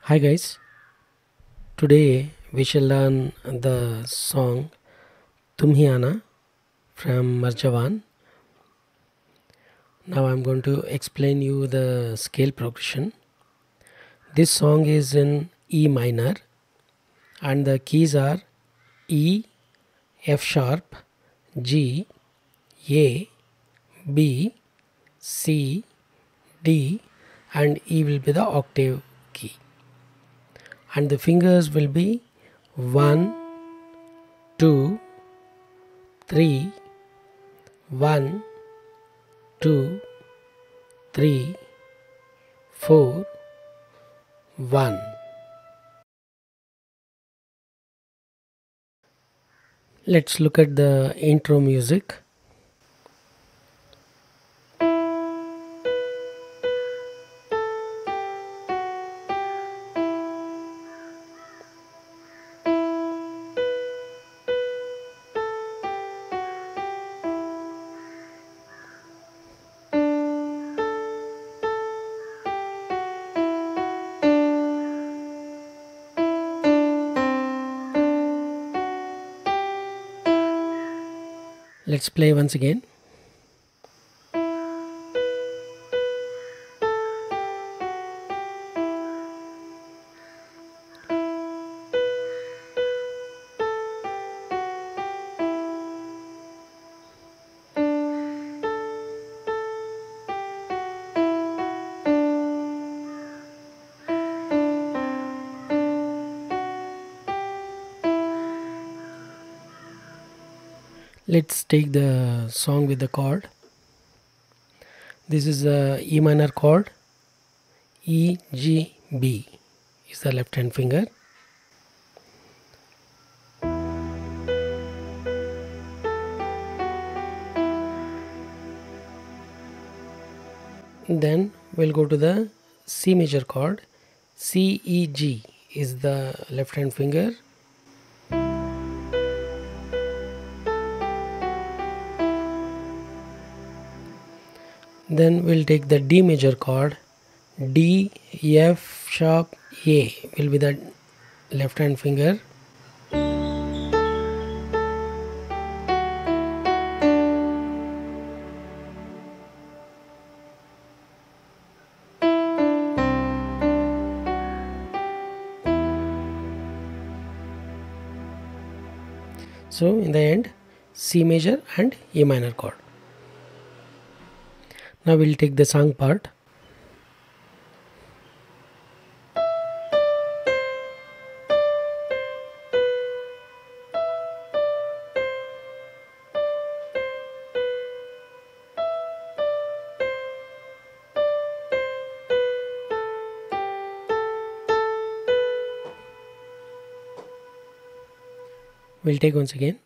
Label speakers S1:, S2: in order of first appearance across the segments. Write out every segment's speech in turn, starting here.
S1: Hi guys, today we shall learn the song Tum Hi Aana from Marjawan. Now I'm going to explain you the scale progression. This song is in E minor and the keys are E, F sharp, G, A, B, C, D and E will be the octave key. And the fingers will be 1, 2, 3, 1, 2, 3, 4, 1. Let's look at the intro music. Let's play once again. Let's take the song with the chord. This is a E minor chord. E, G, B is the left hand finger. Then we'll go to the C major chord. C, E, G is the left hand finger. Then we'll take the D major chord. D, F sharp, A will be the left hand finger. So in the end, C major and E minor chord. Now we'll take the song part. We'll take once again.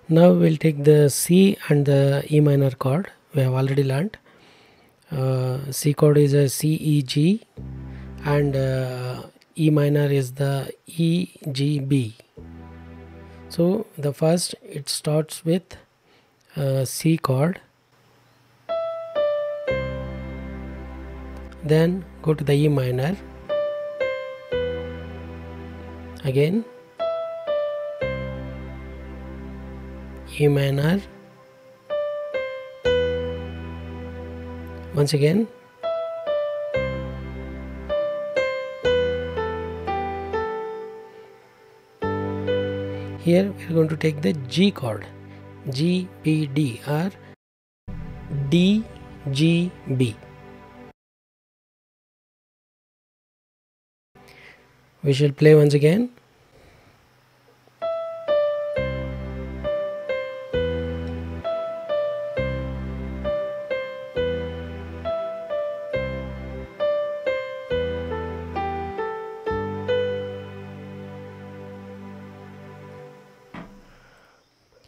S1: Now we'll take the C and the E minor chord. We have already learnt. C chord is a C, E, G and E minor is the E, G, B. So the first it starts with C chord, then go to the E minor, again E minor, once again here we are going to take the G chord, G, B, D or D, G, B. We shall play once again.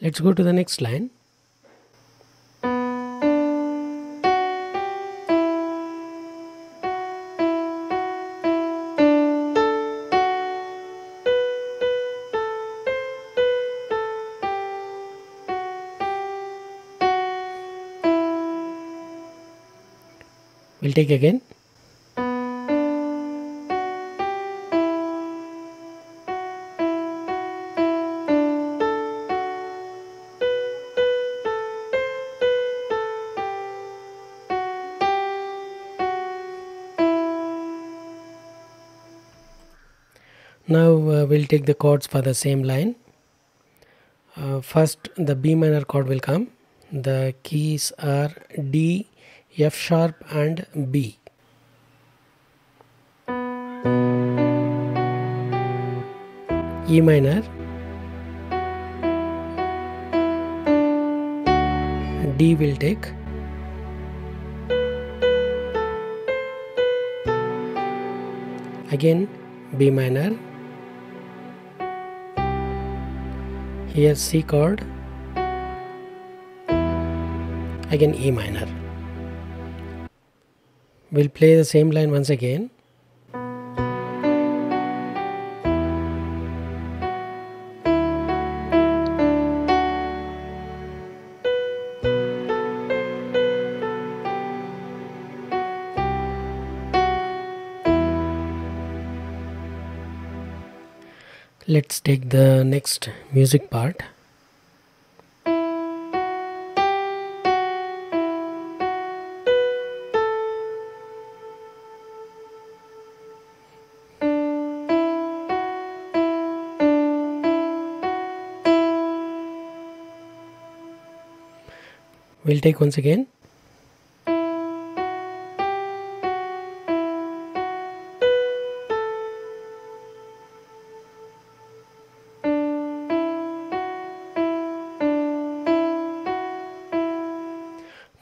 S1: Let's go to the next line. We'll take again. Now we'll take the chords for the same line. First the B minor chord will come. The keys are D, F sharp and B. E minor, D will take, again B minor, here C chord, again E minor. We'll play the same line once again. Let's take the next music part. We'll take once again.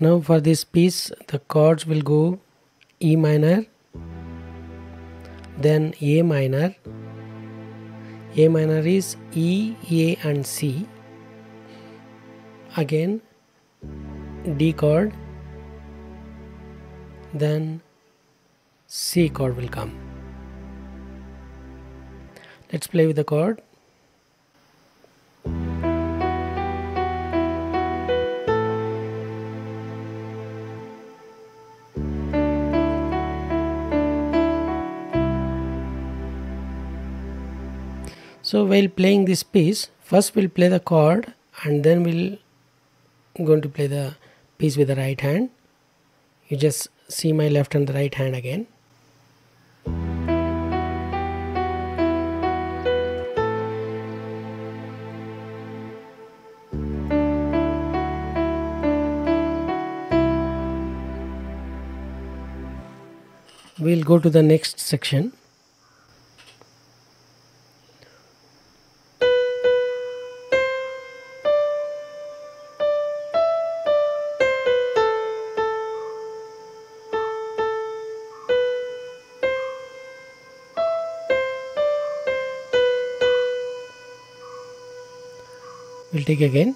S1: Now for this piece the chords will go E minor, then A minor. A minor is E, A and C. Again D chord, then C chord will come. Let's play with the chord. So while playing this piece, first we'll play the chord and then we'll going to play the piece with the right hand. You just see my left and the right hand again. We'll go to the next section. We'll take again.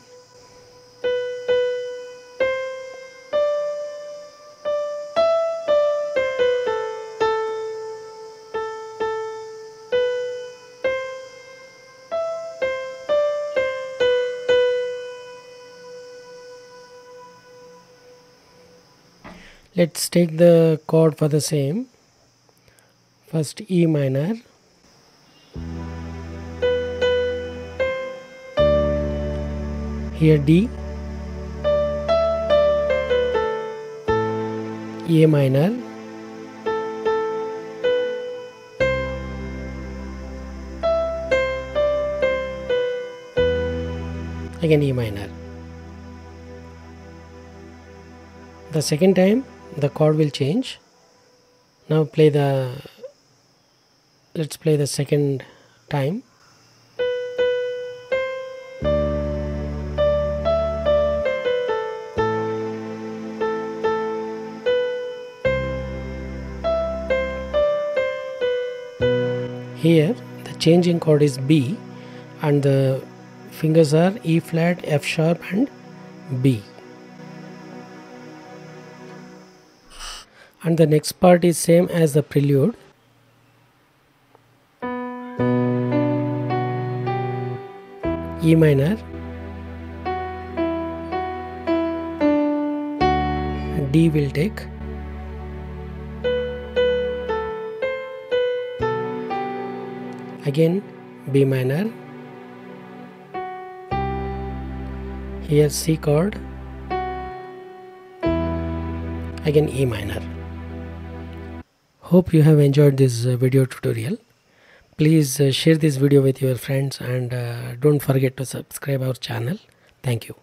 S1: Let's take the chord for the same. First E minor, here D, A minor, again E minor. The second time the chord will change. Now let's play the second time. Here the changing chord is B and the fingers are E flat, F sharp and B. And the next part is same as the prelude. E minor, D will take, again B minor, here C chord, again E minor. Hope you have enjoyed this video tutorial. Please share this video with your friends, and don't forget to subscribe our channel. Thank you.